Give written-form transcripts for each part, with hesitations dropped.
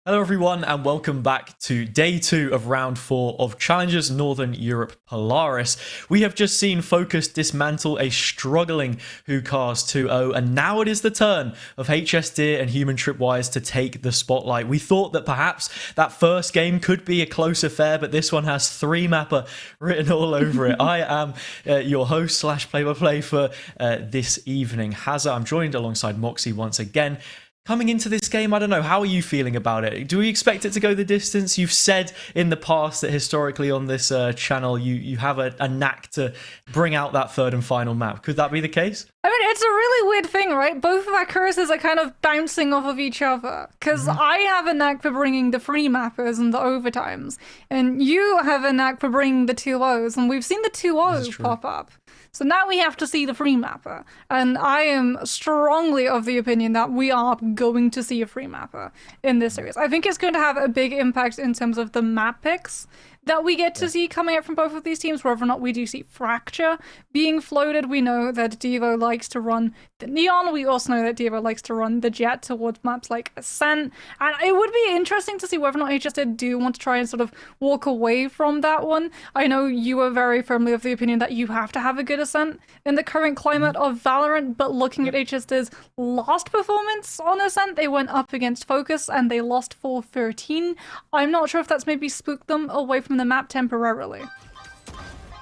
Hello everyone and welcome back to day 2 of round 4 of Challengers Northern Europe Polaris. We have just seen Focus dismantle a struggling Hookahs 2-0 and now it is the turn of HSDIRR and Human Tripwires to take the spotlight. We thought that perhaps that first game could be a close affair, but this one has 3-mapper written all over it. I am your host / play-by-play for this evening, Hazza. I'm joined alongside Moxie once again. Coming into this game, I don't know, how are you feeling about it? Do we expect it to go the distance? You've said in the past that historically on this channel, you have a knack to bring out that third and final map. Could that be the case? I mean, it's a really weird thing, right? Both of our curses are kind of bouncing off of each other. Because I have a knack for bringing the free mappers and the overtimes. And you have a knack for bringing the 2-0s. And we've seen the 2-0 pop up. So now we have to see the free mapper. And I am strongly of the opinion that we are going to see a free mapper in this series. I think it's going to have a big impact in terms of the map picks that we get to see coming out from both of these teams, whether or not we do see Fracture being floated. We know that Devo likes to run the Neon. We also know that Devo likes to run the Jet towards maps like Ascent. And it would be interesting to see whether or not HSDIRR do want to try and sort of walk away from that one. I know you are very firmly of the opinion that you have to have a good Ascent in the current climate of Valorant, but looking at HSDIRR's last performance on Ascent, they went up against Focus and they lost 4-13. I'm not sure if that's maybe spooked them away from the map temporarily.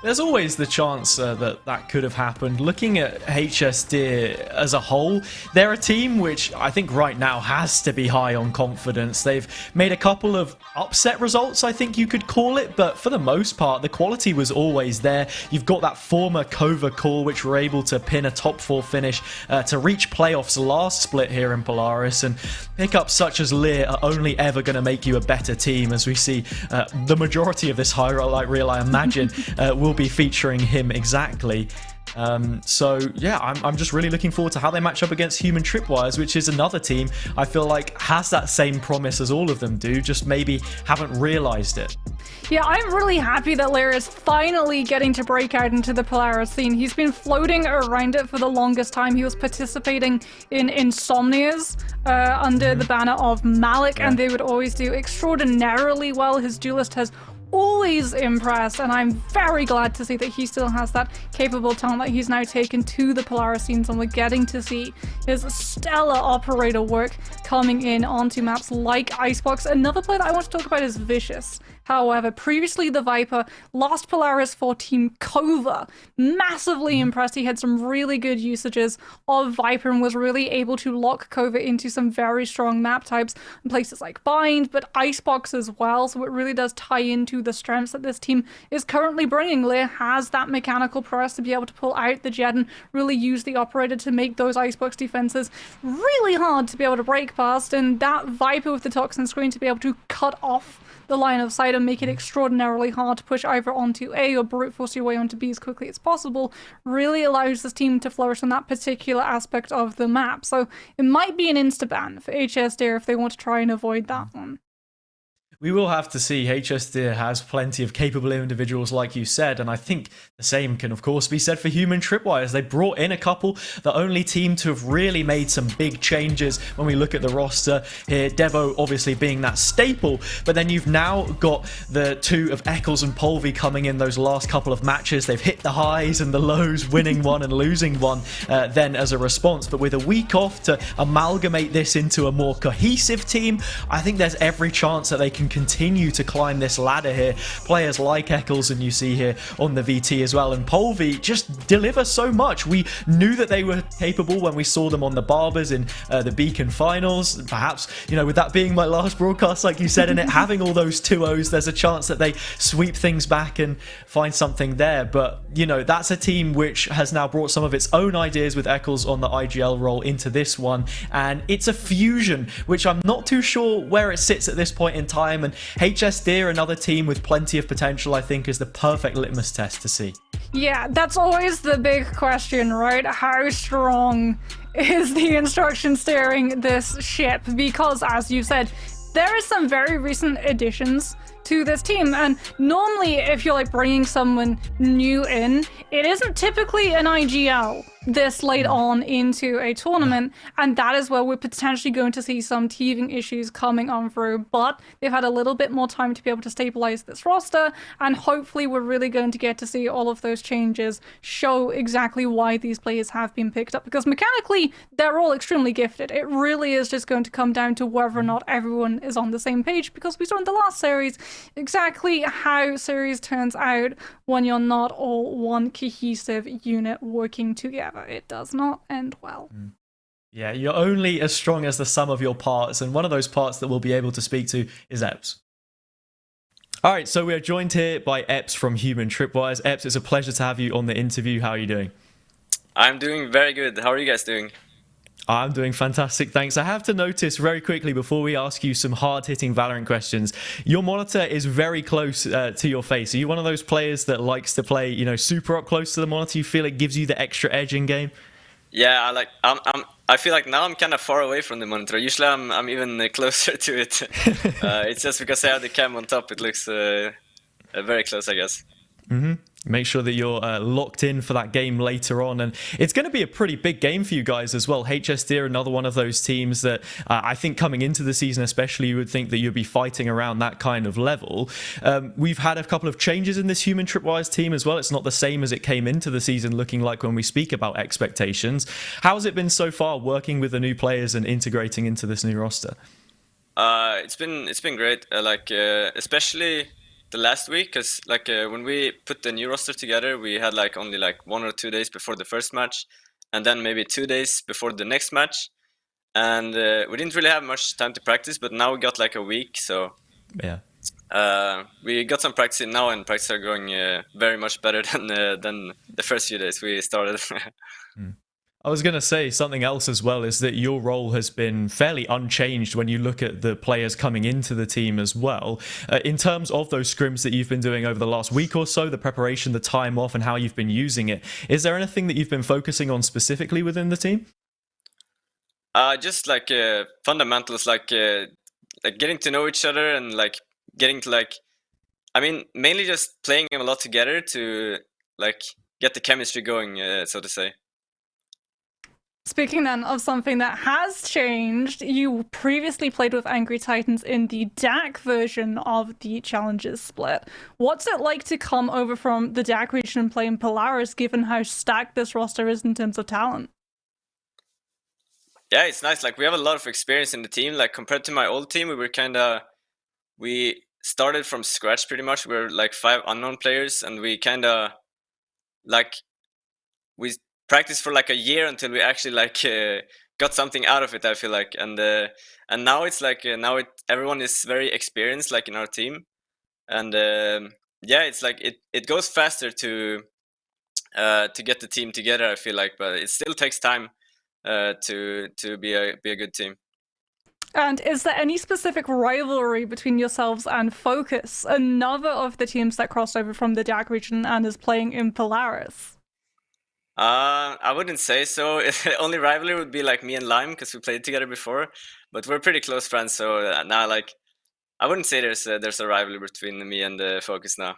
There's always the chance that could have happened. Looking at HSDIRR as a whole, they're a team which I think right now has to be high on confidence. They've made a couple of upset results, I think you could call it, but for the most part, the quality was always there. You've got that former Kova core, which were able to pin a top 4 finish to reach playoffs last split here in Polaris, and pickups such as Lear are only ever going to make you a better team, as we see the majority of this highlight reel, I imagine, will be featuring him exactly. So yeah, I'm just really looking forward to how they match up against Human Tripwires, which is another team I feel like has that same promise as all of them do, just maybe haven't realized it. Yeah, I'm really happy that Lear is finally getting to break out into the Polaris scene. He's been floating around it for the longest time. He was participating in Insomnias under the banner of Malik, and they would always do extraordinarily well. His duelist has always impressed, and I'm very glad to see that he still has that capable talent that he's now taken to the Polaris scenes, and we're getting to see his stellar operator work coming in onto maps like Icebox. Another player that I want to talk about is Vicious. However, previously the Viper lost Polaris for Team Kova. Massively impressed. He had some really good usages of Viper and was really able to lock Kova into some very strong map types in places like Bind, but Icebox as well. So it really does tie into the strengths that this team is currently bringing. Lear has that mechanical prowess to be able to pull out the Jet and really use the operator to make those Icebox defenses really hard to be able to break past, and that Viper with the Toxin Screen to be able to cut off the line of sight and make it extraordinarily hard to push either onto A or brute force your way onto B as quickly as possible really allows this team to flourish on that particular aspect of the map. So it might be an insta-ban for HSDIRR if they want to try and avoid that one. We will have to see. HSDIRR has plenty of capable individuals, like you said, and I think the same can, of course, be said for Human Tripwires. They brought in a couple, the only team to have really made some big changes when we look at the roster here. Devo obviously being that staple, but then you've now got the two of Eccles and Polvi coming in those last couple of matches. They've hit the highs and the lows, winning one and losing one then as a response. But with a week off to amalgamate this into a more cohesive team, I think there's every chance that they can continue to climb this ladder here. Players like Eccles, and you see here on the VT as well, and Polvi just deliver so much. We knew that they were capable when we saw them on the Barbers in the Beacon finals. Perhaps, you know, with that being my last broadcast, like you said, and it having all those 2-0s, there's a chance that they sweep things back and find something there. But, you know, that's a team which has now brought some of its own ideas with Eccles on the IGL role into this one, and it's a fusion which I'm not too sure where it sits at this point in time. And HSDIRR, another team with plenty of potential, I think is the perfect litmus test to see. Yeah, that's always the big question, right? How strong is the instruction steering this ship? Because, as you said, there are some very recent additions to this team. And normally, if you're like bringing someone new in, it isn't typically an IGL this late on into a tournament, and that is where we're potentially going to see some teething issues coming on through. But they've had a little bit more time to be able to stabilize this roster, and hopefully we're really going to get to see all of those changes show exactly why these players have been picked up, because mechanically they're all extremely gifted. It really is just going to come down to whether or not everyone is on the same page, because we saw in the last series exactly how series turns out when you're not all one cohesive unit working together. It does not end well. Yeah, you're only as strong as the sum of your parts, and one of those parts that we'll be able to speak to is Epps. All right, so we are joined here by Epps from Human Tripwires. Epps, it's a pleasure to have you on the interview. How are you doing? I'm doing very good. How are you guys doing? I'm doing fantastic, thanks. I have to notice very quickly before we ask you some hard-hitting Valorant questions, your monitor is very close to your face. Are you one of those players that likes to play, you know, super up close to the monitor? You feel it gives you the extra edge in game? Yeah, I feel like now I'm kind of far away from the monitor. Usually I'm even closer to it. It's just because I have the cam on top. It looks very close, I guess. Make sure that you're locked in for that game later on, and it's going to be a pretty big game for you guys as well. HSDIRR, another one of those teams that I think coming into the season especially, you would think that you'd be fighting around that kind of level. We've had a couple of changes in this Human Tripwires team as well. It's not the same as it came into the season looking like when we speak about expectations. How's it been so far working with the new players and integrating into this new roster? It's been great, especially the last week, because when we put the new roster together, we had only 1 or 2 days before the first match, and then maybe 2 days before the next match, and we didn't really have much time to practice. But now we got a week, so yeah, we got some practice in now, and practice are going very much better than the first few days we started. I was going to say something else as well, is that your role has been fairly unchanged when you look at the players coming into the team as well. In terms of those scrims that you've been doing over the last week or so, the preparation, the time off, and how you've been using it, is there anything that you've been focusing on specifically within the team? Just fundamentals, getting to know each other, and getting to mainly just playing a lot together to get the chemistry going, so to say. Speaking then of something that has changed, you previously played with Angry Titans in the DAC version of the Challengers split. What's it like to come over from the DAC region and play in Polaris, given how stacked this roster is in terms of talent? Yeah, it's nice. We have a lot of experience in the team. Compared to my old team, we started from scratch pretty much. We're 5 unknown players, and we we practiced for a year until we actually got something out of it, I feel like. And now it's everyone is very experienced in our team, and yeah, it's it goes faster to get the team together, I feel like, but it still takes time to be a good team. And is there any specific rivalry between yourselves and Focus, another of the teams that crossed over from the DAC region and is playing in Polaris? I wouldn't say so. Only rivalry would be me and Lime, because we played together before, but we're pretty close friends. So now, I wouldn't say there's a rivalry between me and Focus now.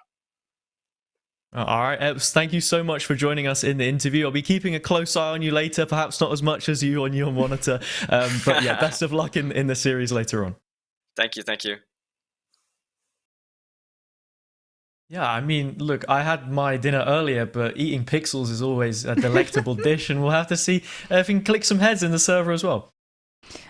All right, Epps, thank you so much for joining us in the interview. I'll be keeping a close eye on you later, perhaps not as much as you on your monitor, but yeah, best of luck in the series later on. Thank you. Yeah, I mean, look, I had my dinner earlier, but eating pixels is always a delectable dish, and we'll have to see if we can click some heads in the server as well.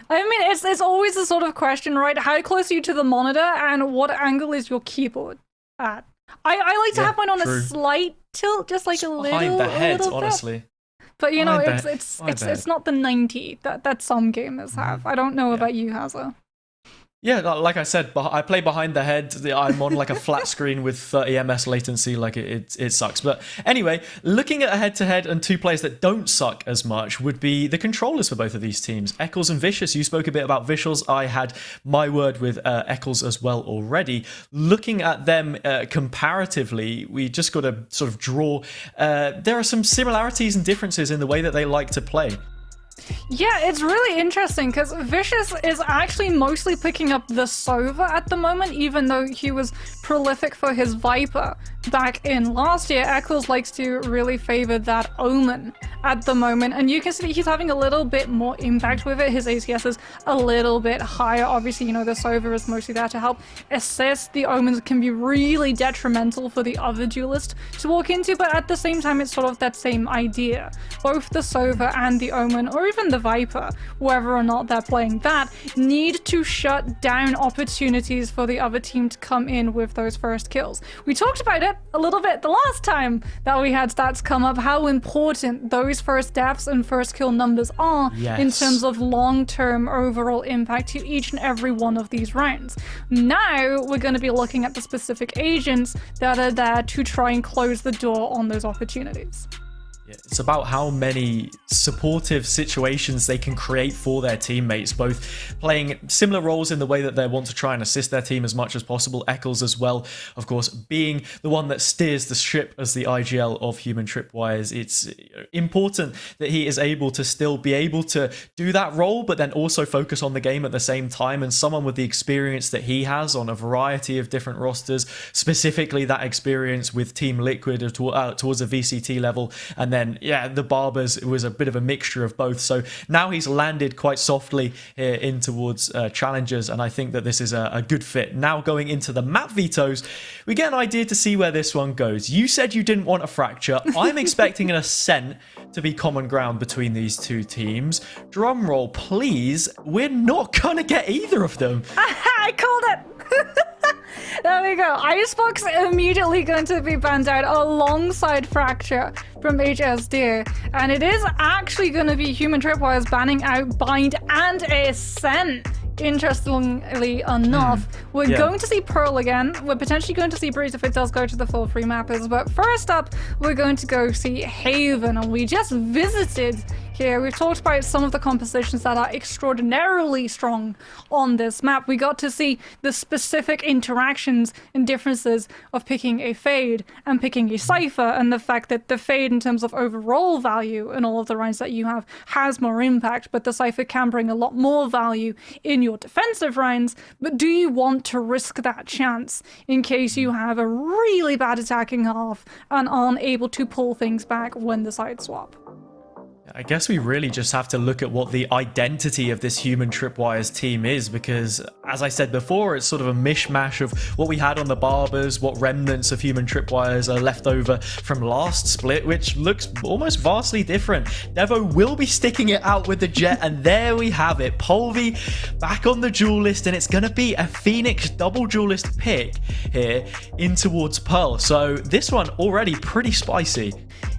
I mean, it's always a sort of question, right? How close are you to the monitor, and what angle is your keyboard at? I like to have mine on a slight tilt, just a little behind the head, little honestly. But you know, it's not the 90 that some gamers have. I don't know about you, Hazza. Yeah, like I said, I play behind the head. I'm on a flat screen with 30 ms latency. It sucks. But anyway, looking at a head-to-head and two players that don't suck as much would be the controllers for both of these teams. Eccles and Vicious. You spoke a bit about Vicious. I had my word with Eccles as well already. Looking at them comparatively, we just got to sort of draw. There are some similarities and differences in the way that they like to play. Yeah, it's really interesting because Vicious is actually mostly picking up the Sova at the moment, even though he was prolific for his Viper back in last year. Eccles likes to really favor that Omen at the moment, and you can see he's having a little bit more impact with it. His ACS is a little bit higher. Obviously, you know, the Sova is mostly there to help assist. The Omens can be really detrimental for the other duelist to walk into, but at the same time, it's sort of that same idea. Both the Sova and the Omen, or even the Viper, whether or not they're playing that, need to shut down opportunities for the other team to come in with those first kills. We talked about it a little bit the last time that we had stats come up, how important those first deaths and first kill numbers are in terms of long-term overall impact to each and every one of these rounds. Now we're going to be looking at the specific agents that are there to try and close the door on those opportunities. It's about how many supportive situations they can create for their teammates, both playing similar roles in the way that they want to try and assist their team as much as possible. Eccles as well, of course, being the one that steers the ship as the IGL of Human Tripwires. It's important that he is able to still be able to do that role, but then also focus on the game at the same time. And someone with the experience that he has on a variety of different rosters, specifically that experience with Team Liquid towards a VCT level, and then the Barbers, it was a bit of a mixture of both. So now he's landed quite softly here in towards Challengers, and I think that this is a good fit. Now going into the map vetoes, we get an idea to see where this one goes. You said you didn't want a fracture. I'm expecting an ascent to be common ground between these two teams. Drum roll, please. We're not gonna get either of them. I called it. There we go. Icebox immediately going to be banned out alongside Fracture from HSDIRR. And it is actually going to be Human Tripwires banning out Bind and Ascent. Interestingly enough, we're going to see Pearl again. We're potentially going to see Breeze if it does go to the full free mappers. But first up, we're going to go see Haven. And we just visited here. We've talked about some of the compositions that are extraordinarily strong on this map. We got to see the specific interactions and differences of picking a Fade and picking a Cypher, and the fact that the Fade in terms of overall value in all of the rounds that you have has more impact, but the Cypher can bring a lot more value in your defensive rounds. But do you want to risk that chance in case you have a really bad attacking half and aren't able to pull things back when the side swap? I guess we really just have to look at what the identity of this Human Tripwires team is, because as I said before, it's sort of a mishmash of what we had on the Barbers, what remnants of Human Tripwires are left over from last split, which looks almost vastly different. Devo will be sticking it out with the Jet, and there we have it. Polvi back on the duel list, and it's going to be a Phoenix double duel list pick here in towards Pearl. So this one already pretty spicy.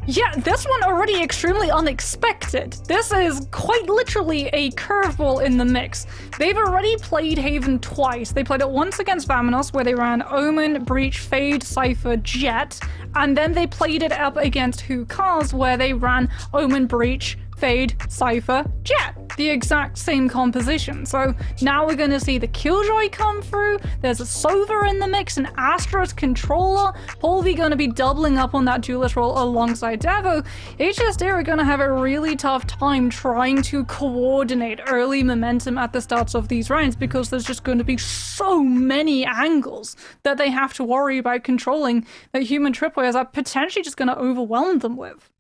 Yeah, this one already extremely unexpected. This is quite literally a curveball in the mix. They've already played Haven twice. They played it once against Vamenos, where they ran Omen, Breach, Fade, Cypher, Jet, and then they played it up against Hukars, where they ran Omen, Breach, Fade, Cypher, Jet. The exact same composition. So now we're going to see the Killjoy come through. There's a Sova in the mix, an Astro's controller. Polvi going to be doubling up on that duelist role alongside Devo. HSDIRR are going to have a really tough time trying to coordinate early momentum at the starts of these rounds, because there's just going to be so many angles that they have to worry about controlling that Human Tripwires are potentially just going to overwhelm them with.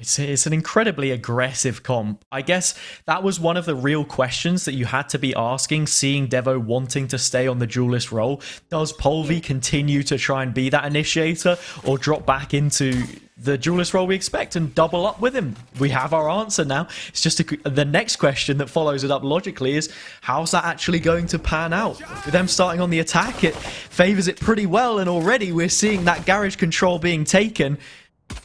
It's an incredibly aggressive comp. I guess that was one of the real questions that you had to be asking, seeing Devo wanting to stay on the duelist role. Does Polvi continue to try and be that initiator, or drop back into the duelist role we expect and double up with him? We have our answer now. It's just the next question that follows it up logically is, how's that actually going to pan out? With them starting on the attack, it favors it pretty well, and already we're seeing that garage control being taken.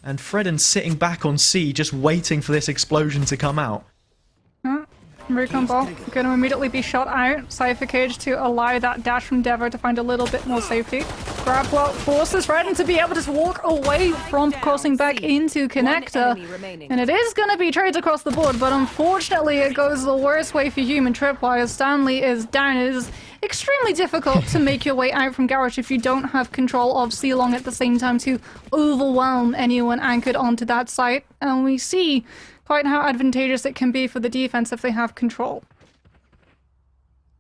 And Fredden sitting back on C, just waiting for this explosion to come out. Recon ball going to immediately be shot out. Cypher cage to allow that dash from Devo to find a little bit more safety. Grab well forces Fredden to be able to just walk away from crossing back into connector. And it is going to be trades across the board, but unfortunately it goes the worst way for Human Tripwires. Stanley is down. It extremely difficult to make your way out from Garage if you don't have control of C-Long at the same time to overwhelm anyone anchored onto that site. And we see quite how advantageous it can be for the defense if they have control.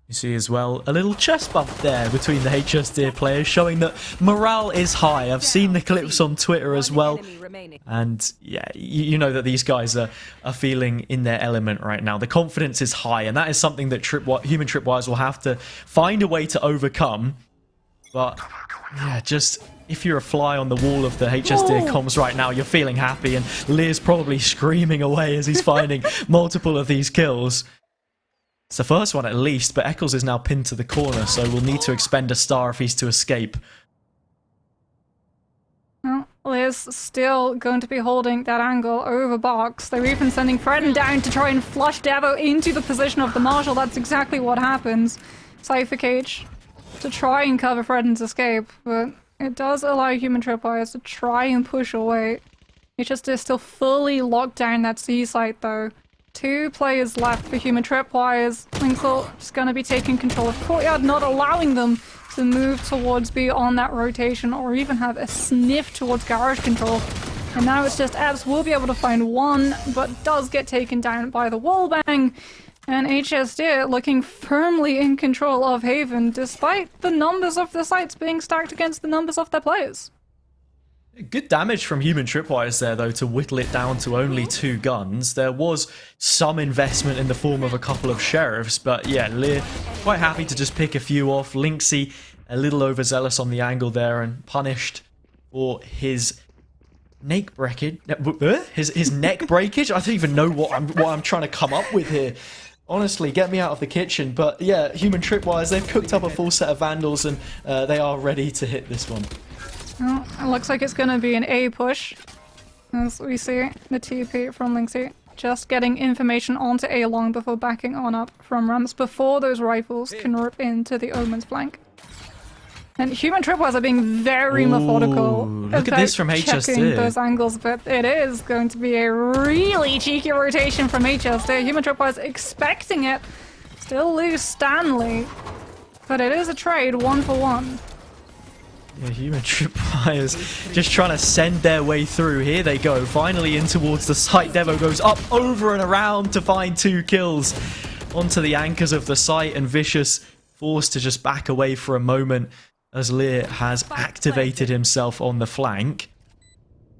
You see as well a little chest bump there between the HSDIRR players, showing that morale is high. I've seen the clips on Twitter as well, and yeah, you know that these guys are feeling in their element right now. The confidence is high, and that is something that human Tripwires will have to find a way to overcome. But yeah, just if you're a fly on the wall of the HSDIRR comms right now, you're feeling happy, and Lear's probably screaming away as he's finding multiple of these kills. It's the first one at least, but Eccles is now pinned to the corner, so we'll need to expend a star if he's to escape. Well, Liz still going to be holding that angle over Box. They're even sending Fredden down to try and flush Devo into the position of the Marshal. That's exactly what happens. Cypher Cage to try and cover Fredden's escape, but it does allow human Tripwires to try and push away. HSDIRR still fully locked down that C site though. 2 players left for human Tripwires. Linkle is going to be taking control of Courtyard, not allowing them to move towards B on that rotation or even have a sniff towards Garage control. And now it's just Ebbs will be able to find one, but does get taken down by the wallbang. And HSDIRR looking firmly in control of Haven, despite the numbers of the sites being stacked against the numbers of their players. Good damage from human Tripwires there, though, to whittle it down to only 2 guns. There was some investment in the form of a couple of sheriffs, but yeah, Lear quite happy to just pick a few off. Lynxy a little overzealous on the angle there and punished for his neck breakage. His neck breakage? I don't even know what I'm trying to come up with here. Honestly, get me out of the kitchen. But yeah, human Tripwires, they've cooked up a full set of Vandals and they are ready to hit this one. Well, it looks like it's going to be an A push, as we see the TP from Lynxy. Just getting information onto A long before backing on up from ramps before those rifles can rip into the Omen's flank. And human Tripwires are being very methodical. Look at this from HSDIRR. Those angles, but it is going to be a really cheeky rotation from HSDIRR. Human Tripwires expecting it. Still lose Stanley, but it is a trade 1-for-1. Yeah, human Tripwires just trying to send their way through. Here they go, finally in towards the site. Devo goes up, over and around to find 2 kills onto the anchors of the site, and Vicious forced to just back away for a moment as Lear has activated himself on the flank.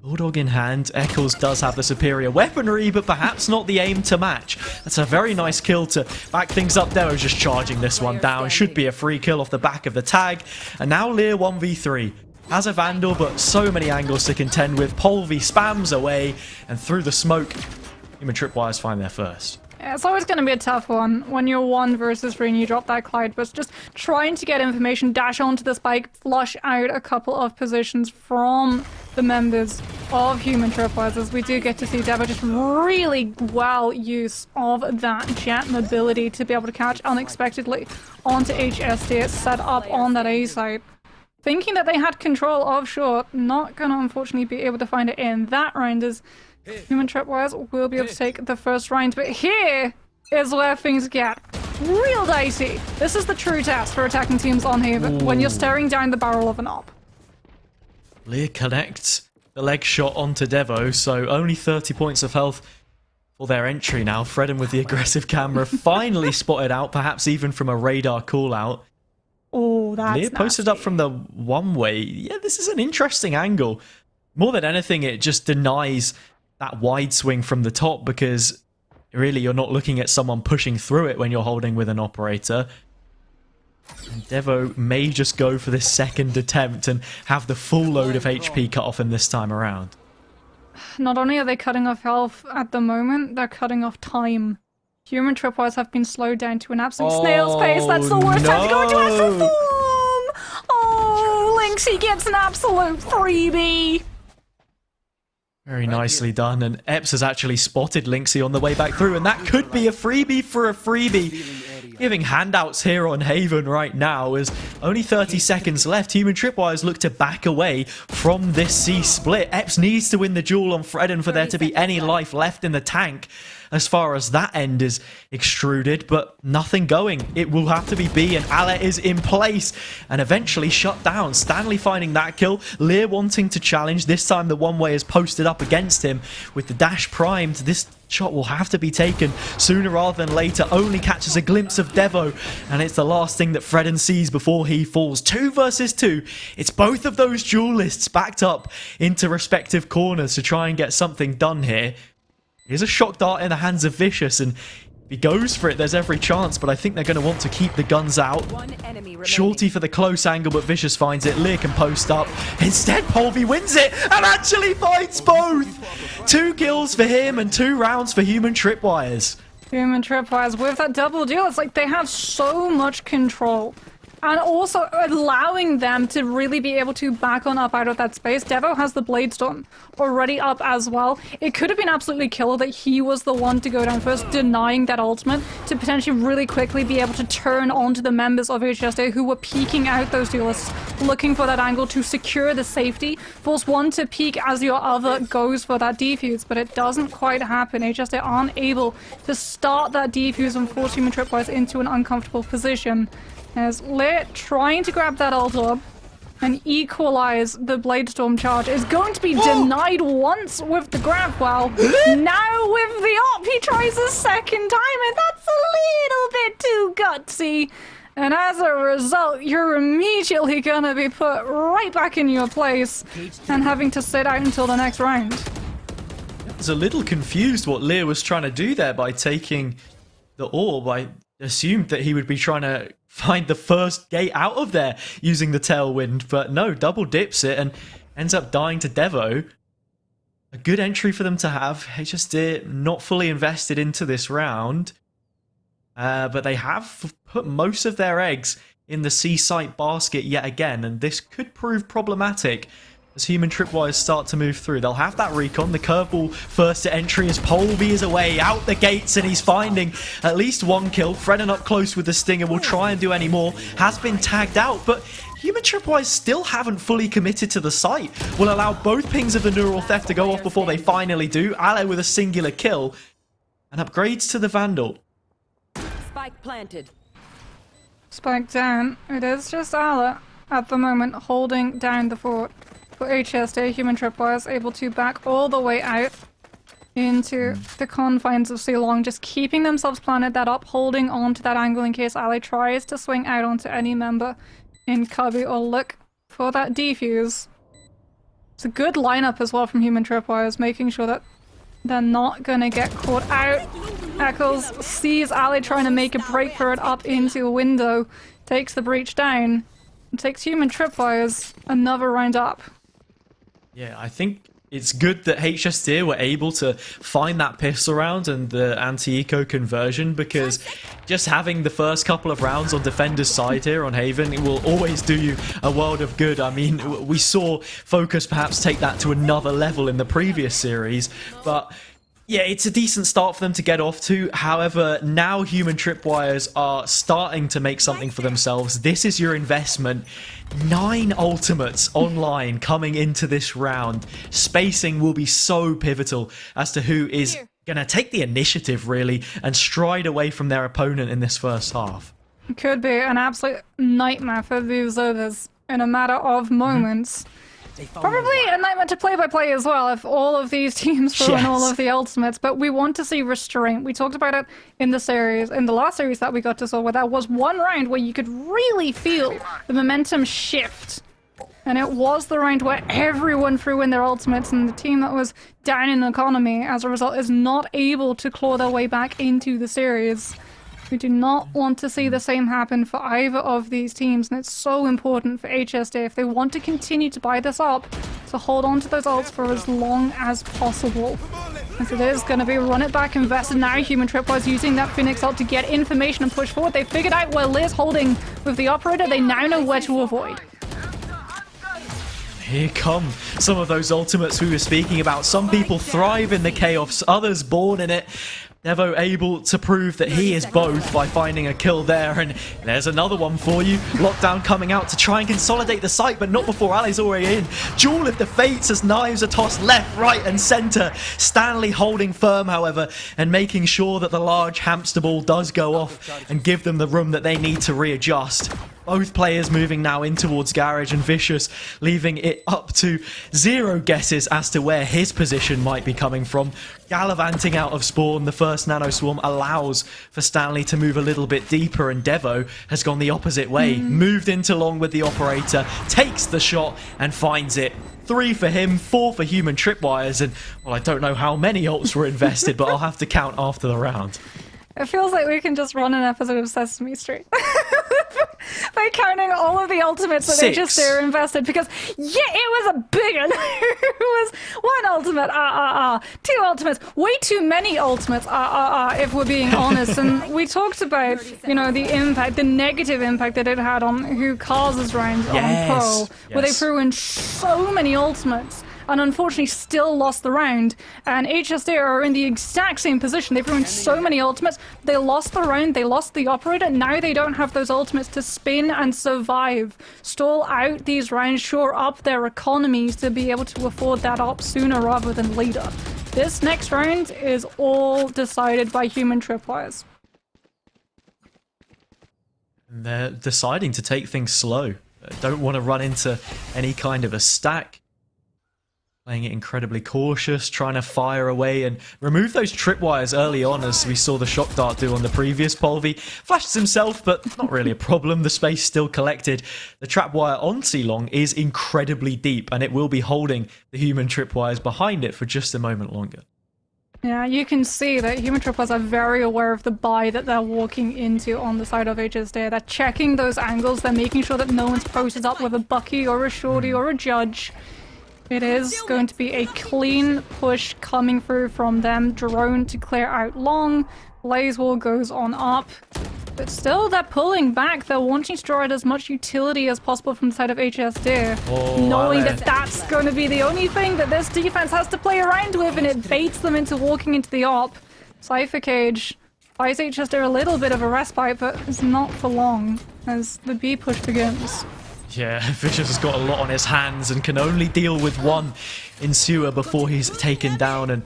Bulldog in hand, Eccles does have the superior weaponry, but perhaps not the aim to match. That's a very nice kill to back things up. Devo's just charging this one down. Should be a free kill off the back of the tag. And now Lear 1v3. Has a Vandal, but so many angles to contend with. Polvy spams away, and through the smoke, human Tripwires find their first. It's always going to be a tough one when you're 1 versus 3 and you drop that Clyde, but just trying to get information, dash onto the spike, flush out a couple of positions from the members of human Tripwires, as we do get to see Devo just really well use of that jet mobility to be able to catch unexpectedly onto HSDIRR set up on that A site. Thinking that they had control of short, not going to unfortunately be able to find it in that round, as human Tripwires will be able to take the first round. But here is where things get real dicey. This is the true test for attacking teams on Haven, when you're staring down the barrel of an op. Lear connects the leg shot onto Devo, so only 30 points of health for their entry now. Fredden with the aggressive camera finally spotted out, perhaps even from a radar call out. Oh, that's Lear posted up from the one-way. Yeah, this is an interesting angle. More than anything, it just denies that wide swing from the top, because really you're not looking at someone pushing through it when you're holding with an operator. And Devo may just go for this second attempt and have the full load of HP cut off him this time around. Not only are they cutting off health at the moment, they're cutting off time. Human Tripwires have been slowed down to an absolute snail's pace. That's the worst time to go into extra form! Oh, Lynxy gets an absolute freebie! Very nicely done, and Epps has actually spotted Lynxy on the way back through, and that could be a freebie for a freebie. Giving handouts here on Haven right now, as only 30 seconds left. Human Tripwires look to back away from this C split. Epps needs to win the duel on Fredden for there to be any life left in the tank, as far as that end is extruded, but nothing going. It will have to be B, and Ale is in place and eventually shut down. Stanley finding that kill, Lear wanting to challenge. This time the one-way is posted up against him with the dash primed. This shot will have to be taken sooner rather than later. Only catches a glimpse of Devo, and it's the last thing that Fredden sees before he falls. 2 versus 2. It's both of those duelists backed up into respective corners to try and get something done here. Here's a shock dart in the hands of Vicious, and if he goes for it, there's every chance, but I think they're going to want to keep the guns out. Shorty for the close angle, but Vicious finds it. Lear can post up. Instead, Polvi wins it and actually finds both. 2 kills for him and 2 rounds for Human Tripwires. Human Tripwires with that double deal. It's like they have so much control. And also allowing them to really be able to back on up out of that space. Devo has the Bladestorm already up as well. It could have been absolutely killer that he was the one to go down first, denying that ultimate, to potentially really quickly be able to turn onto the members of HSDIRR who were peeking out those duelists, looking for that angle to secure the safety. Force one to peek as your other goes for that defuse, but it doesn't quite happen. HSDIRR aren't able to start that defuse and force Human Tripwires into an uncomfortable position. As Lear trying to grab that ult up and equalize the Bladestorm charge is going to be denied once with the grab. Well, now with the op, he tries a second time, and that's a little bit too gutsy. And as a result, you're immediately gonna be put right back in your place and having to sit out until the next round. I was a little confused what Lear was trying to do there by taking the orb. I assumed that he would be trying to find the first gate out of there using the tailwind, but no, double dips it and ends up dying to Devo. A good entry for them to have. HSDIRR not fully invested into this round, but they have put most of their eggs in the C-site basket yet again, and this could prove problematic as Human Tripwires start to move through. They'll have that recon. The curveball first to entry as Polby is away out the gates, and he's finding at least 1 kill. Fredden up close with the Stinger, will try and do any more. Has been tagged out, but Human Tripwires still haven't fully committed to the site. Will allow both pings of the Neural Theft to go off before they finally do. Ale with a singular kill, and upgrades to the Vandal. Spike planted. Spike down. It is just Ale at the moment holding down the fort. For HSDIRR, Human Tripwires able to back all the way out into the confines of Ceylon, just keeping themselves planted that up, holding on to that angle in case Ali tries to swing out onto any member in Cubby or look for that defuse. It's a good lineup as well from Human Tripwires, making sure that they're not gonna get caught out. Eccles sees Ali trying to make a break for it up into a window, takes the breach down, and takes Human Tripwires another round up. Yeah, I think it's good that HSDIRR were able to find that pistol round and the anti-eco conversion, because just having the first couple of rounds on Defender's side here on Haven, it will always do you a world of good. I mean, we saw Focus perhaps take that to another level in the previous series, but yeah, it's a decent start for them to get off to. However, now Human Tripwires are starting to make something for themselves. This is your investment. 9 ultimates online coming into this round. Spacing will be so pivotal as to who is going to take the initiative, really, and stride away from their opponent in this first half. It could be an absolute nightmare for the observers in a matter of moments. Probably a nightmare to play-by-play as well if all of these teams throw in all of the ultimates, but we want to see restraint. We talked about it in the series, in the last series that we got to saw, where there was one round where you could really feel the momentum shift. And it was the round where everyone threw in their ultimates, and the team that was down in economy as a result is not able to claw their way back into the series. We do not want to see the same happen for either of these teams, and it's so important for HSDIRR, if they want to continue to buy this up, to hold on to those ults for as long as possible. As it is going to be run it back invested now. Human Tripwires using that Phoenix ult to get information and push forward. They figured out where Liz holding with the operator. They now know where to avoid. Here come some of those ultimates we were speaking about. Some people thrive in the chaos, others born in it. Devo able to prove that he is both by finding a kill there, and there's another one for you. Lockdown coming out to try and consolidate the site, but not before Ali's already in. Duel of the Fates as knives are tossed left, right and centre. Stanley holding firm, however, and making sure that the large hamster ball does go off and give them the room that they need to readjust. Both players moving now in towards Garage, and Vicious leaving it up to 0 guesses as to where his position might be coming from. Gallivanting out of spawn, the first nano swarm allows for Stanley to move a little bit deeper, and Devo has gone the opposite way. Moved into long with the operator, takes the shot and finds it. 3 for him, 4 for Human Tripwires, and well, I don't know how many ults were invested, but I'll have to count after the round. It feels like we can just run an episode of Sesame Street. By counting all of the ultimates that 6. HSDIRR invested, because yeah, it was a big one. It was 1 ultimate, 2 ultimates, way too many ultimates, if we're being honest. And we talked about, you know, the impact, the negative impact that it had on who causes rounds on Pro, where they threw in so many ultimates and unfortunately still lost the round. And HSDIRR are in the exact same position. They've ruined so many ultimates. They lost the round, they lost the operator. Now they don't have those ultimates to spin and survive. Stall out these rounds, shore up their economies to be able to afford that op sooner rather than later. This next round is all decided by Human Tripwires. They're deciding to take things slow. Don't want to run into any kind of a stack. Playing it incredibly cautious, trying to fire away and remove those tripwires early on, as we saw the shock dart do on the previous Polvi. Flashes himself, but not really a problem. The space still collected. The trapwire on C-Long is incredibly deep, and it will be holding the Human Tripwires behind it for just a moment longer. Yeah, you can see that Human Tripwires are very aware of the buy that they're walking into on the side of HSDIRR. They're checking those angles, they're making sure that no one's posted up with a Bucky or a Shorty or a Judge. It is going to be a clean push coming through from them. Drone to clear out long. Blaze Wall goes on up. But still, they're pulling back. They're wanting to draw out as much utility as possible from the side of HSDIRR. Knowing that that's going to be the only thing that this defense has to play around with, and it baits them into walking into the op. Cypher Cage buys HSDIRR a little bit of a respite, but it's not for long as the B push begins. Yeah, Vicious has got a lot on his hands and can only deal with one ensuer before he's taken down and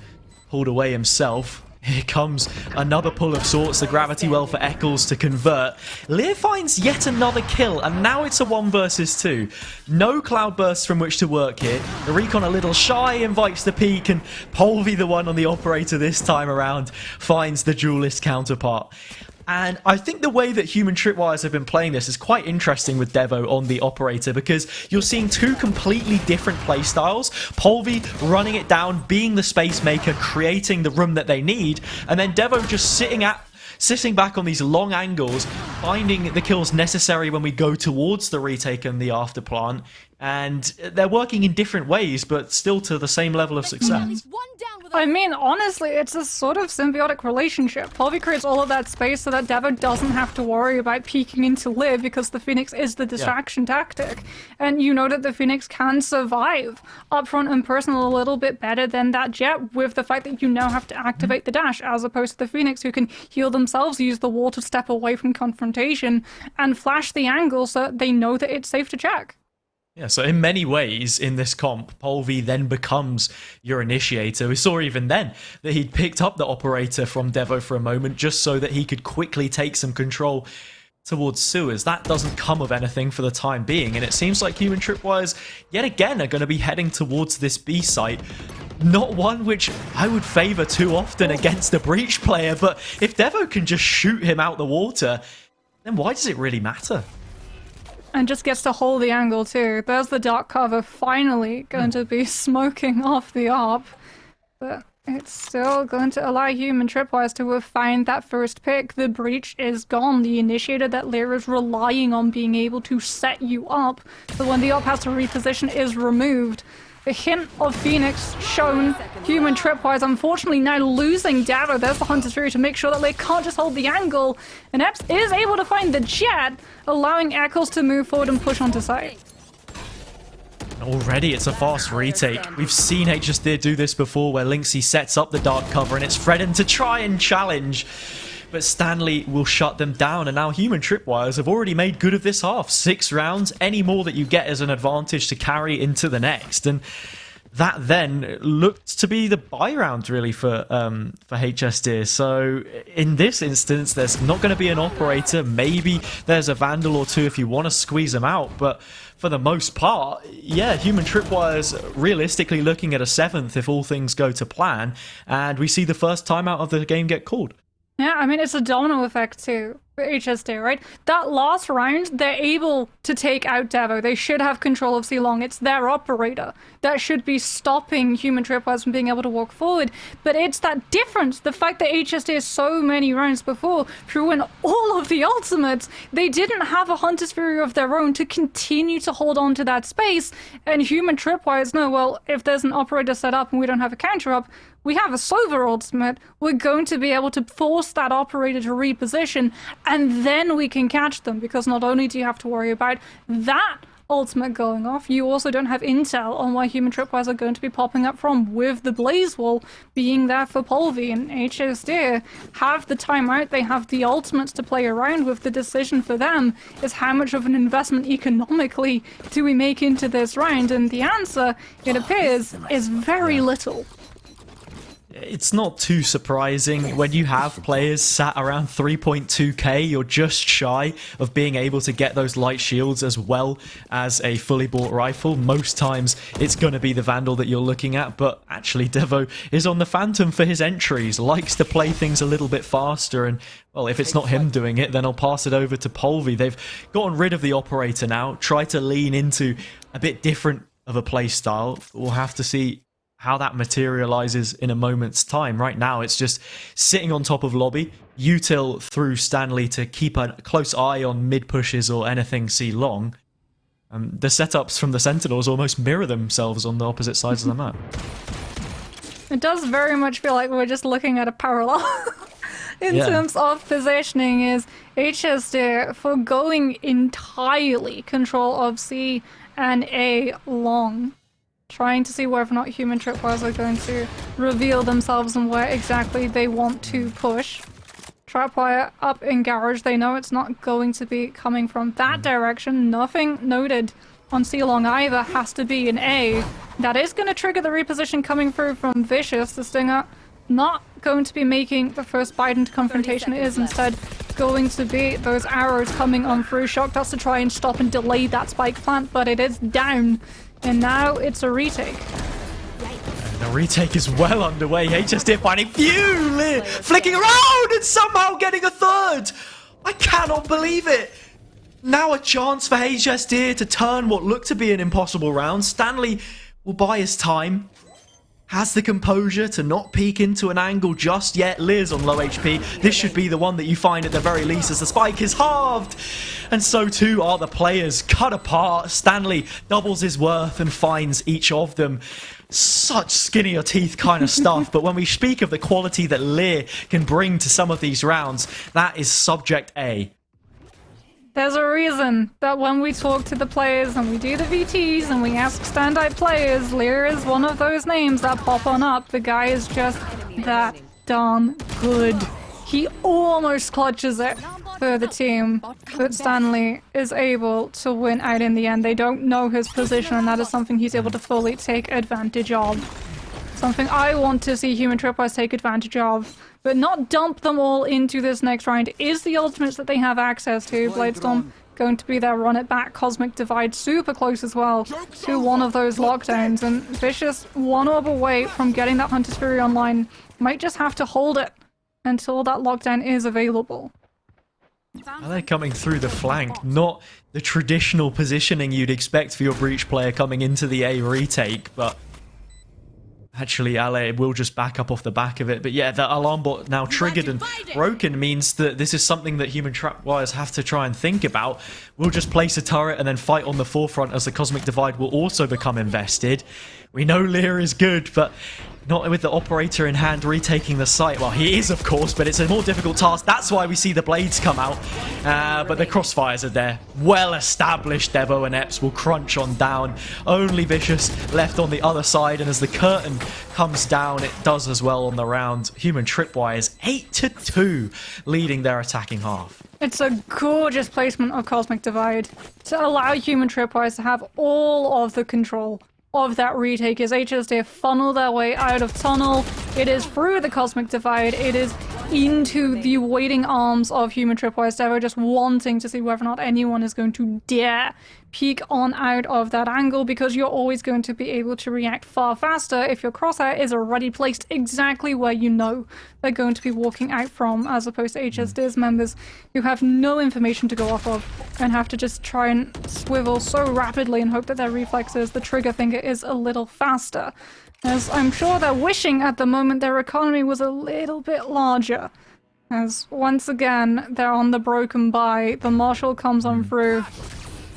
pulled away himself. Here comes another pull of sorts, the gravity well for Eccles to convert. Lear finds yet another kill, and now it's a 1 versus 2. No cloud bursts from which to work here. The recon a little shy, invites the peek, and Polvi, the one on the operator this time around, finds the duelist counterpart. And I think the way that Human Tripwires have been playing this is quite interesting with Devo on the operator, because you're seeing 2 completely different playstyles. Polvi running it down, being the space maker, creating the room that they need, and then Devo just sitting back on these long angles, finding the kills necessary when we go towards the retake and the after plant. And they're working in different ways, but still to the same level of success. I mean, honestly, it's a sort of symbiotic relationship. Polvi creates all of that space so that Devo doesn't have to worry about peeking into Liv, because the Phoenix is the distraction tactic. And you know that the Phoenix can survive upfront and personal a little bit better than that Jet, with the fact that you now have to activate the dash, as opposed to the Phoenix, who can heal themselves, use the wall to step away from confrontation, and flash the angle so that they know that it's safe to check. Yeah, so in many ways in this comp, Polvi then becomes your initiator. We saw even then that he'd picked up the operator from Devo for a moment just so that he could quickly take some control towards sewers. That doesn't come of anything for the time being, and it seems like Human Tripwires yet again are going to be heading towards this B site. Not one which I would favour too often against a breach player, but if Devo can just shoot him out the water, then why does it really matter? And just gets to hold the angle too. There's the dark cover finally going to be smoking off the op. But it's still going to allow Human Tripwires to have found that first pick. The breach is gone. The initiator that Lear is relying on being able to set you up, so when the op has to reposition, is removed. The hint of Phoenix shown. Human Tripwires unfortunately now losing Devo. There's the Hunter's Fury to make sure that they can't just hold the angle. And Epps is able to find the Jet, allowing Eccles to move forward and push onto site. already it's a fast retake. We've seen HSDIRR do this before where Lynxy sets up the dark cover and it's Fredden to try and challenge. But Stanley will shut them down, and now Human Tripwires have already made good of this half. 6 rounds, any more that you get is an advantage to carry into the next. And that then looked to be the buy round really for HSDIRR. So in this instance, there's not going to be an operator. Maybe there's a Vandal or two if you want to squeeze them out, but for the most part, yeah, Human Tripwires realistically looking at a 7th if all things go to plan, and we see the first timeout of the game get called. Yeah, I mean, it's a domino effect too for HSDIRR, right? That last round, they're able to take out Devo. They should have control of C-Long. It's their operator that should be stopping Human Tripwires from being able to walk forward. But it's that difference, the fact that HSDIRR so many rounds before threw in all of the ultimates, they didn't have a Hunter's Fury of their own to continue to hold on to that space. And Human Tripwires know, well, if there's an operator set up and we don't have a counter up, we have a Sova ultimate, we're going to be able to force that operator to reposition, and then we can catch them, because not only do you have to worry about that ultimate going off, you also don't have intel on where Human Tripwires are going to be popping up from, with the Blaze Wall being there for Polvi. And HSDIRR have the timeout, they have the ultimates to play around with. The decision for them is how much of an investment economically do we make into this round, and the answer, it appears, is very little. It's not too surprising when you have players sat around 3.2k, you're just shy of being able to get those light shields as well as a fully bought rifle. Most times it's going to be the Vandal that you're looking at, but actually Devo is on the Phantom for his entries, likes to play things a little bit faster, and well, if it's not him doing it, then I'll pass it over to Polvi. They've gotten rid of the operator now, try to lean into a bit different of a play style. We'll have to see how that materializes in a moment's time. Right now, it's just sitting on top of lobby, util through Stanley to keep a close eye on mid pushes or anything C-Long. The setups from the Sentinels almost mirror themselves on the opposite sides of the map. It does very much feel like we're just looking at a parallel. In terms of positioning, is HSDIRR forgoing entirely control of C and A long, trying to see whether or not Human Tripwires are going to reveal themselves and where exactly they want to push. Tripwire up in garage, they know it's not going to be coming from that direction. Nothing noted on C-Long either, has to be an A. That is going to trigger the reposition coming through from Vicious. The Stinger not going to be making the first bite into confrontation. It is instead going to be those arrows coming on through. Shock Dust to try and stop and delay that spike plant, but it is down. And now it's a retake. And the retake is well underway. HSDIRR finding Fuel, flicking around and somehow getting a third. I cannot believe it. Now a chance for HSDIRR to turn what looked to be an impossible round. Stanley will buy his time. Has the composure to not peek into an angle just yet. Liz on low HP. This should be the one that you find at the very least, as the spike is halved. And so too are the players cut apart. Stanley doubles his worth and finds each of them. Such skinnier teeth kind of stuff. But when we speak of the quality that Lear can bring to some of these rounds, that is subject A. There's a reason that when we talk to the players and we do the VTs and we ask standout players, Lear is one of those names that pop on up. The guy is just that darn good. He almost clutches it for the team, but Stanley is able to win out in the end. They don't know his position, and that is something he's able to fully take advantage of. Something I want to see Human Tripwires take advantage of, but not dump them all into this next round, is the ultimates that they have access to. Bladestorm going to be there, run it back. Cosmic Divide super close as well to one of those lockdowns, and Vicious one orb away from getting that Hunter's Fury online. Might just have to hold it until that lockdown is available. They're coming through the flank, not the traditional positioning you'd expect for your Breach player coming into the A retake, but actually, Ale will just back up off the back of it. But yeah, the alarm bot now triggered and broken means that this is something that Human Tripwires have to try and think about. We'll just place a turret and then fight on the forefront, as the Cosmic Divide will also become invested. We know Lear is good, but not with the operator in hand retaking the site. Well, he is, of course, but it's a more difficult task. That's why we see the blades come out. But the crossfires are there. Well established. Devo and Epps will crunch on down. Only Vicious left on the other side. And as the curtain comes down, it does as well on the round. Human Tripwires 8-2, leading their attacking half. It's a gorgeous placement of Cosmic Divide to allow Human Tripwires to have all of the control of that retake as HSDIRR funnel their way out of tunnel. It is through the Cosmic Divide. It is into the waiting arms of Human Tripwires. Devo just wanting to see whether or not anyone is going to dare peek on out of that angle, because you're always going to be able to react far faster if your crosshair is already placed exactly where you know they're going to be walking out from, as opposed to HSDIRR's members who have no information to go off of and have to just try and swivel so rapidly and hope that their reflexes, the trigger finger, is a little faster. As I'm sure they're wishing at the moment their economy was a little bit larger. As once again, they're on the broken by. The Marshal comes on through.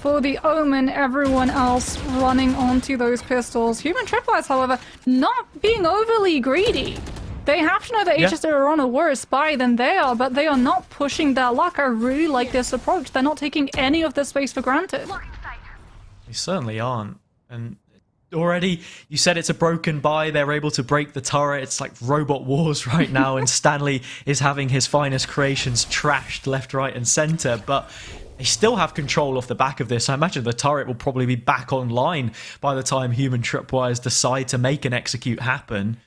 For the Omen, everyone else running onto those pistols. Human Tripwires, however, not being overly greedy. They have to know that HSDIRR are on a worse spy than they are, but they are not pushing their luck. I really like this approach. They're not taking any of the space for granted. They certainly aren't. And already, you said it's a broken buy. They're able to break the turret. It's like Robot Wars right now, and Stanley is having his finest creations trashed left, right, and center. But they still have control off the back of this. I imagine the turret will probably be back online by the time Human Tripwires decide to make an execute happen.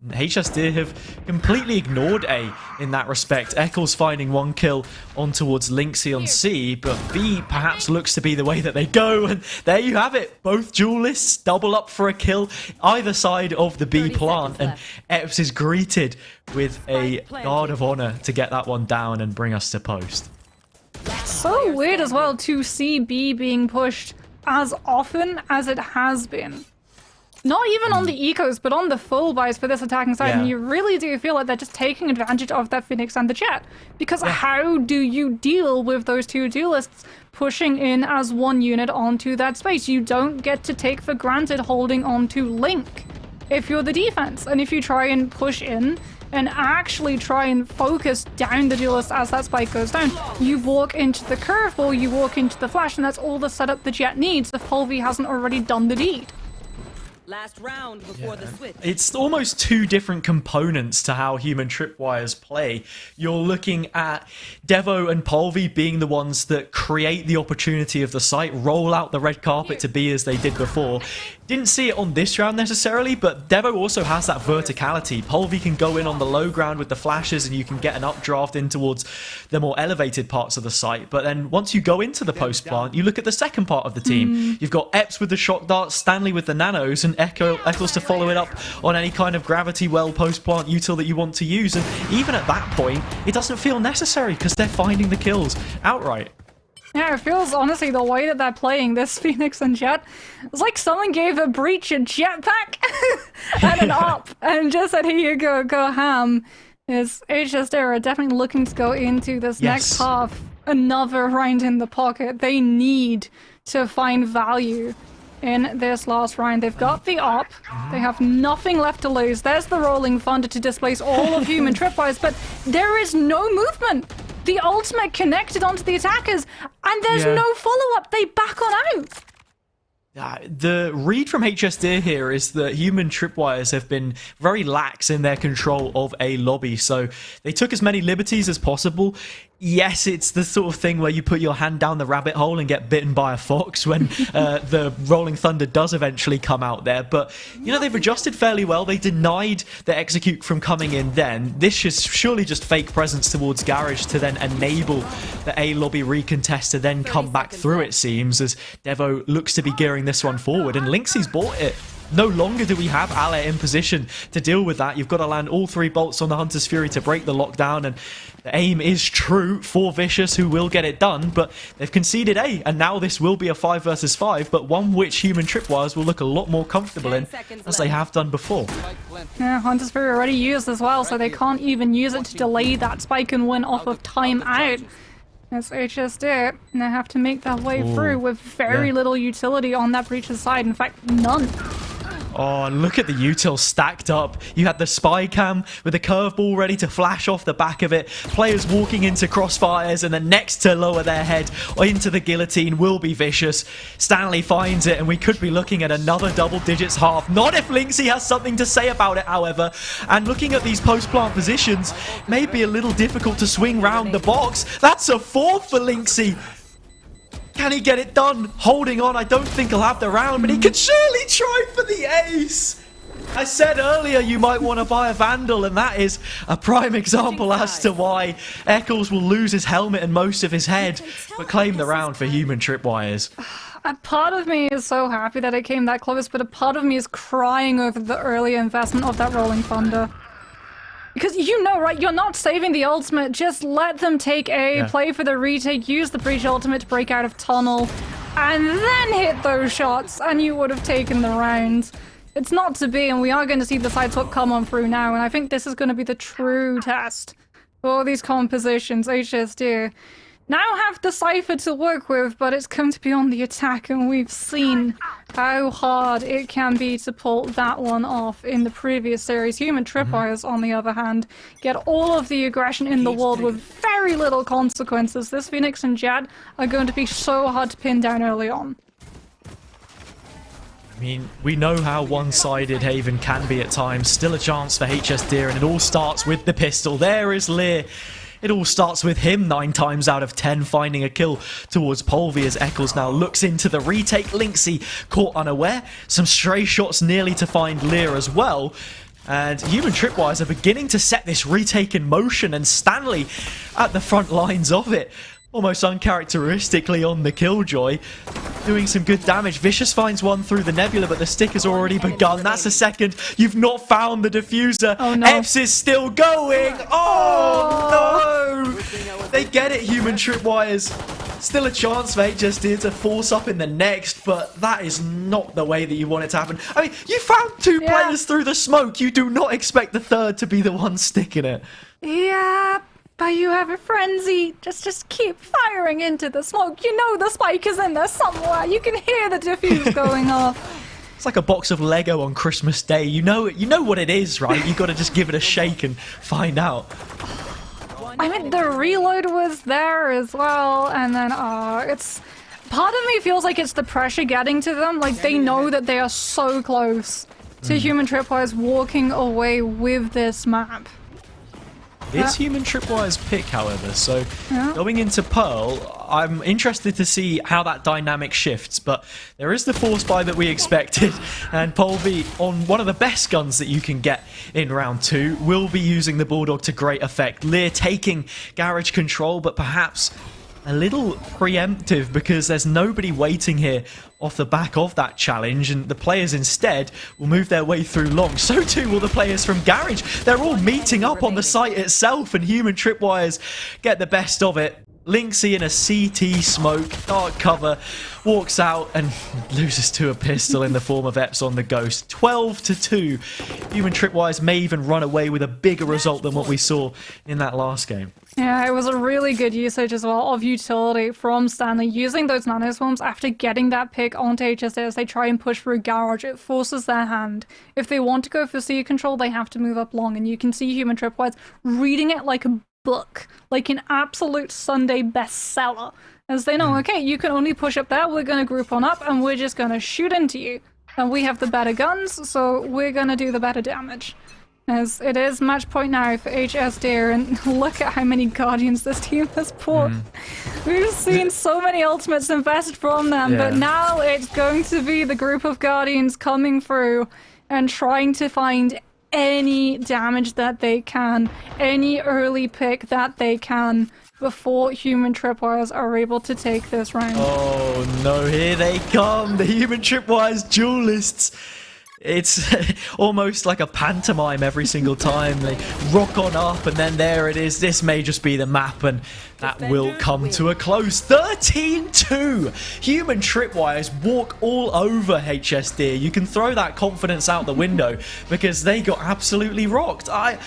HSDIRR have completely ignored A in that respect. Eccles finding one kill on towards Lynxie on C, but B perhaps looks to be the way that they go, and there you have it. Both duelists double up for a kill either side of the B plant, and Epps is greeted with a guard of honor to get that one down and bring us to post. So weird as well to see B being pushed as often as it has been. Not even on the ecos, but on the full buys for this attacking side. Yeah. And you really do feel like they're just taking advantage of that Phoenix and the Jet. Because how do you deal with those two duelists pushing in as one unit onto that space? You don't get to take for granted holding onto Link if you're the defense. And if you try and push in and actually try and focus down the duelist as that spike goes down, you walk into the curveball, you walk into the flash, and that's all the setup the Jet needs if Polvi hasn't already done the deed. Last round before the switch. It's almost two different components to how Human Tripwires play. You're looking at Devo and Polvi being the ones that create the opportunity of the site, roll out the red carpet to be as they did before. Didn't see it on this round necessarily, but Devo also has that verticality. Polvi can go in on the low ground with the flashes and you can get an updraft in towards the more elevated parts of the site. But then once you go into the post plant, you look at the second part of the team. You've got Epps with the shock darts, Stanley with the nanos, and Eccles to follow it up on any kind of gravity well post plant util that you want to use. And even at that point, it doesn't feel necessary because they're finding the kills outright. Yeah, it feels, honestly, the way that they're playing this Phoenix and Jet, it's like someone gave a Breach a jetpack and an op and just said, here you go, go ham. Is HSDIRR definitely looking to go into this next half another round in the pocket. They need to find value in this last round. They've got the op, they have nothing left to lose. There's the Rolling Thunder to displace all of Human Tripwires, but there is no movement. The ultimate connected onto the attackers, and there's no follow-up. They back on out. The read from HSDIRR here is that Human Tripwires have been very lax in their control of a lobby, so they took as many liberties as possible. Yes, it's the sort of thing where you put your hand down the rabbit hole and get bitten by a fox when the Rolling Thunder does eventually come out there. But, you know, they've adjusted fairly well. They denied the execute from coming in then. This is surely just fake presence towards Garage to then enable the A-lobby recontest to then come back through, it seems, as Devo looks to be gearing this one forward. And Lynxie's bought it. No longer do we have Ale in position to deal with that. You've got to land all 3 bolts on the Hunter's Fury to break the lockdown, and the aim is true for Vicious, who will get it done, but they've conceded A, and now this will be a 5 versus 5, but one which Human Tripwires will look a lot more comfortable in, as they have done before. Yeah, Hunter's Fury already used as well, so they can't even use it to delay that spike and win off of time out. As HSDIRR, and they have to make their way through with very little utility on that Breach's side. In fact, none. Oh, and look at the util stacked up. You had the spy cam with the curveball ready to flash off the back of it. Players walking into crossfires, and the next to lower their head or into the guillotine will be Vicious. Stanley finds it, and we could be looking at another double digits half. Not if Lynxy has something to say about it, however. And looking at these post-plant positions, may be a little difficult to swing round the box. That's a 4 for Lynxy. Can he get it done? Holding on, I don't think he'll have the round, but he could surely try for the ace. I said earlier you might want to buy a Vandal, and that is a prime example as to why Eccles will lose his helmet and most of his head, but claim the round for Human Tripwires. A part of me is so happy that it came that close, but a part of me is crying over the early investment of that Rolling Thunder. Because you know, right, you're not saving the ultimate, just let them take A, play for the retake, use the breach ultimate to break out of tunnel, and then hit those shots, and you would have taken the round. It's not to be, and we are going to see the side swap come on through now, and I think this is going to be the true test for all these compositions. HSDIRR now have the Cypher to work with, but it's going to be on the attack, and we've seen how hard it can be to pull that one off in the previous series. Human Tripwires, on the other hand, get all of the aggression in the world with very little consequences. This Phoenix and Jad are going to be so hard to pin down early on. I mean, we know how one-sided Haven can be at times. Still a chance for HSDIRR, and it all starts with the pistol. There is Lear. It all starts with him 9 times out of 10 finding a kill towards Polvi as Eccles now looks into the retake. Lynxy caught unaware. Some stray shots nearly to find Lear as well. And Human Tripwires are beginning to set this retake in motion, and Stanley at the front lines of it. Almost uncharacteristically on the Killjoy, doing some good damage. Vicious finds one through the Nebula, but the stick has already begun. That's a second. You've not found the diffuser. Oh, no. Epps is still going. Oh, no. They get it, Human Tripwires. Still a chance for HSDIRR to force up in the next, but that is not the way that you want it to happen. I mean, you found 2 players through the smoke. You do not expect the third to be the one sticking it. Yeah. But you have a frenzy. Just keep firing into the smoke. You know the spike is in there somewhere. You can hear the diffuse going off. It's like a box of Lego on Christmas Day. You know what it is, right? You got to just give it a shake and find out. I mean, the reload was there as well, and then it's part of me feels like it's the pressure getting to them. Like they know that they are so close to Human Tripwires walking away with this map. It is Human Tripwire's pick, however, so going into Pearl, I'm interested to see how that dynamic shifts, but there is the force buy that we expected, and Polvi, on one of the best guns that you can get in round 2, will be using the Bulldog to great effect. Lear taking garage control, but perhaps a little preemptive because there's nobody waiting here off the back of that challenge, and the players instead will move their way through long. So too will the players from Garage. They're all meeting up on the site itself, and Human Tripwires get the best of it. Lynxy in a CT smoke, dark cover, walks out and loses to a pistol in the form of Epps on the Ghost. 12-2. Human Tripwires may even run away with a bigger result than what we saw in that last game. Yeah, it was a really good usage as well of utility from Stanley, using those nanoswarms after getting that pick onto HSDIRR as they try and push through Garage. It forces their hand. If they want to go for C control, they have to move up long, and you can see Human Tripwires reading it like a book, like an absolute Sunday bestseller, as they know, okay, you can only push up there, we're going to group on up, and we're just going to shoot into you. And we have the better guns, so we're going to do the better damage. As it is match point now for HSDIRR, and look at how many Guardians this team has bought. We've seen so many ultimates invested from them, but now it's going to be the group of Guardians coming through and trying to find any damage that they can, any early pick that they can, before Human Tripwires are able to take this round. Oh no, here they come, the Human Tripwires duelists. It's almost like a pantomime every single time. They rock on up, and then there it is. This may just be the map, and that will come to a close. 13-2! Human Tripwires walk all over HSDIRR. You can throw that confidence out the window because they got absolutely rocked. I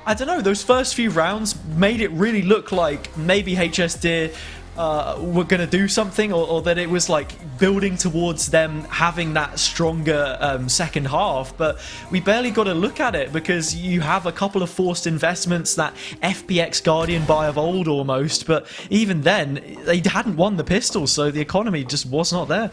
don't know, those first few rounds made it really look like maybe HSDIRR were going to do something, or that it was like building towards them having that stronger second half. But we barely got a look at it because you have a couple of forced investments, that FPX Guardian buy of old almost, but even then they hadn't won the pistols, so the economy just was not there.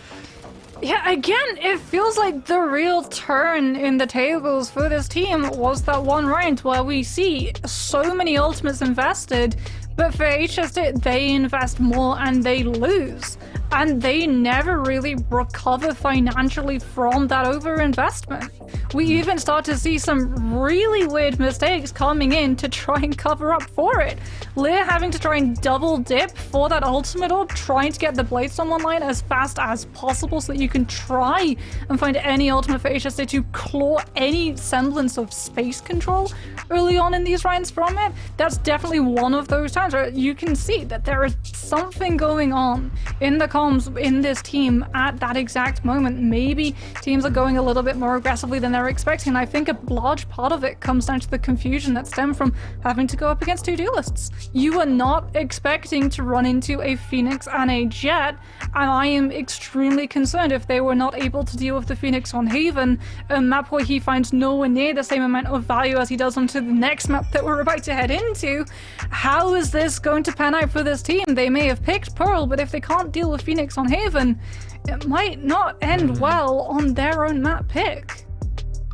Yeah, again, it feels like the real turn in the tables for this team was that one round where we see so many ultimates invested, but for HSD, they invest more and they lose. And they never really recover financially from that overinvestment. We even start to see some really weird mistakes coming in to try and cover up for it. Lear having to try and double dip for that ultimate orb, trying to get the Bladestorm online as fast as possible so that you can try and find any ultimate for HSD to claw any semblance of space control early on in these rounds from it. That's definitely one of those times where you can see that there is something going on in the comms in this team at that exact moment. Maybe teams are going a little bit more aggressively than they're expecting. I think a large part of it comes down to the confusion that stemmed from having to go up against two duelists. You are not expecting to run into a Phoenix and a Jet, and I am extremely concerned if they were not able to deal with the Phoenix on Haven, a map where he finds nowhere near the same amount of value as he does onto the next map that we're about to head into. How is this going to pan out for this team? They may have picked Pearl, but if they can't deal with Phoenix on Haven, it might not end well on their own map pick.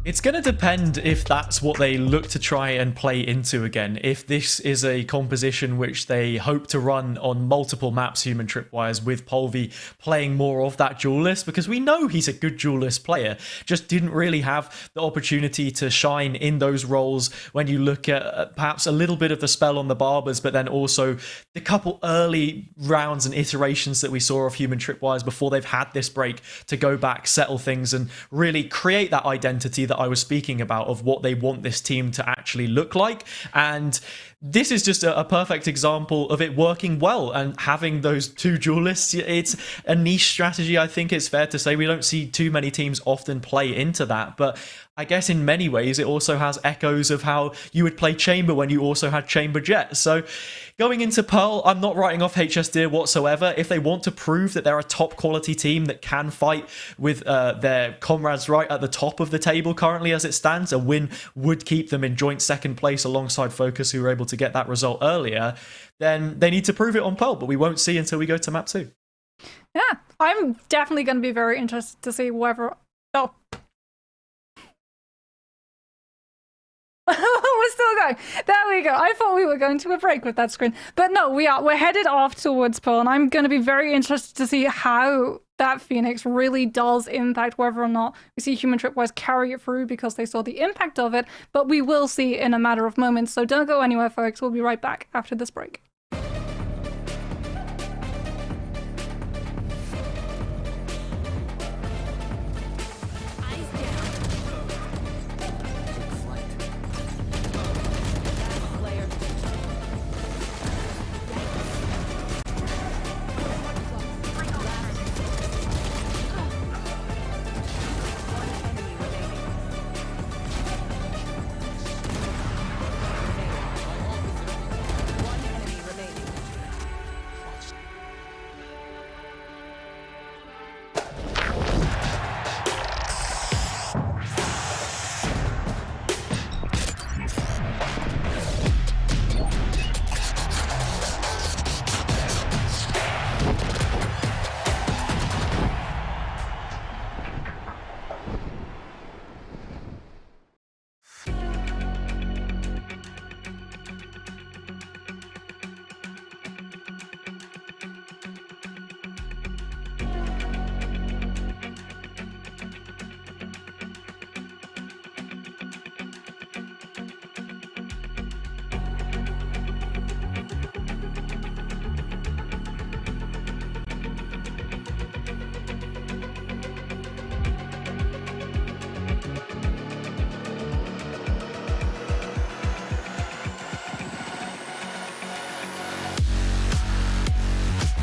It's going to depend if that's what they look to try and play into again. If this is a composition which they hope to run on multiple maps, Human Tripwires, with Polvi playing more of that duelist, because we know he's a good duelist player, just didn't really have the opportunity to shine in those roles when you look at perhaps a little bit of the spell on the Barbers, but then also the couple early rounds and iterations that we saw of Human Tripwires before they've had this break to go back, settle things, and really create that identity that I was speaking about of what they want this team to actually look like. And this is just a perfect example of it working well and having those two duelists. It's a niche strategy, I think it's fair to say. We don't see too many teams often play into that, but I guess in many ways it also has echoes of how you would play Chamber when you also had Chamber Jet. So going into Pearl, I'm not writing off HSDIRR whatsoever. If they want to prove that they're a top quality team that can fight with their comrades right at the top of the table currently as it stands, a win would keep them in joint second place alongside Focus, who were able to get that result earlier, then they need to prove it on Pearl, but we won't see until we go to map 2. Yeah, I'm definitely going to be very interested to see whether... Oh. We're still going. There we go. I thought we were going to a break with that screen. But no, we're headed off towards Pearl, and I'm going to be very interested to see how that Phoenix really does impact whether or not we see Human Tripwires carry it through because they saw the impact of it, but we will see in a matter of moments. So don't go anywhere, folks. We'll be right back after this break.